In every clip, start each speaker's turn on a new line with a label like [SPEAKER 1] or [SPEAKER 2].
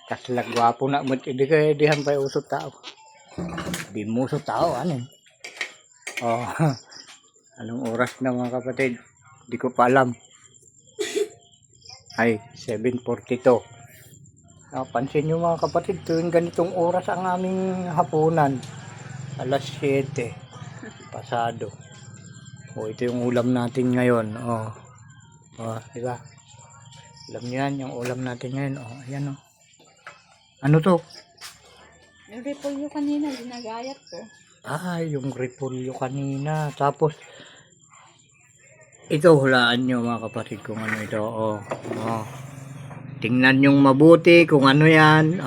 [SPEAKER 1] Kaslag gwapo na mo hindi kay dihan pa usot tao. Di mo usot tao ano. Oh. Anong oras na mga kapatid? Di ko pa alam. Ay, 7:42. Pansin nyo mga kapatid, tuwing ganitong oras ang aming hapunan. Alas 7. Pasado. O, ito yung ulam natin ngayon. O, diba? Alam nyo yan, yung ulam natin ngayon. O, ayan o. Ano to?
[SPEAKER 2] Yung repolyo kanina, ginagayat ko.
[SPEAKER 1] Yung repolyo kanina. Tapos, ito hulaan nyo mga kapatid kung ano ito. Tingnan nyong mabuti kung ano yan.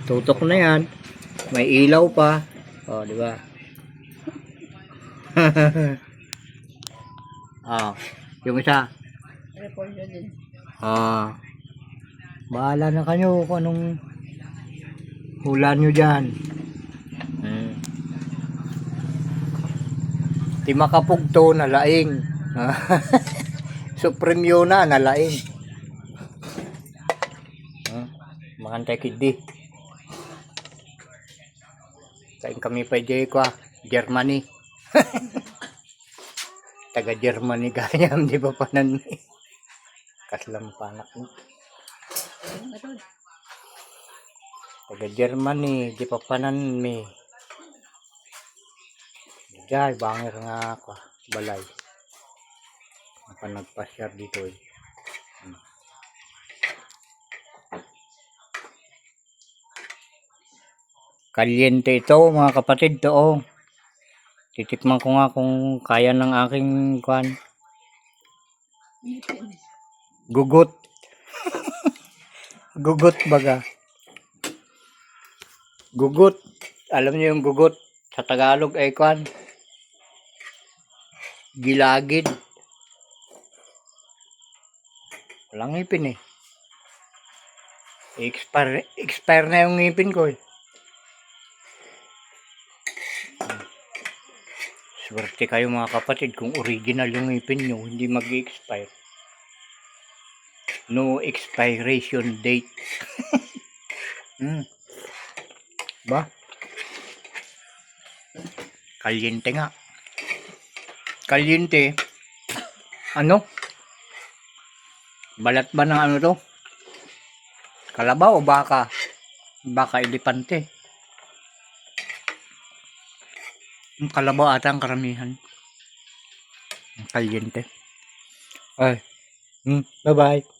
[SPEAKER 1] Tutok na yan. May ilaw pa. Di ba? Yung isa.
[SPEAKER 2] Repolyo din.
[SPEAKER 1] Bahala na kayo kung anong hula nyo dyan. Di makapugto na laing. Supremyo na laing. Makantay kidi. Kain kami pa dyan ko Germany. Taga Germany kanyam di ba panan. Kaslam panak mo. Taga Germany di pa panan mi. Jay bangir nga ako balay. Apa nagpasyar dito eh. Kalyente ito mga kapatid to. Titikman ko nga kung kaya ng aking kwan. Gugot. Gugot baga. Gugot. Alam niyo yung gugot sa Tagalog ay kwan. Gilagid. Walang ngipin eh. Expire na yung ngipin ko eh. Swerte kayo mga kapatid kung original yung ngipin nyo, hindi mag-expire. No expiration date. Ba? Kalyente nga. Kalyente. Ano? Balat ba ng ano to? Kalabaw o baka? Baka elepante. Yung kalabaw ata ang karamihan. Kalyente. Ay. Bye-bye.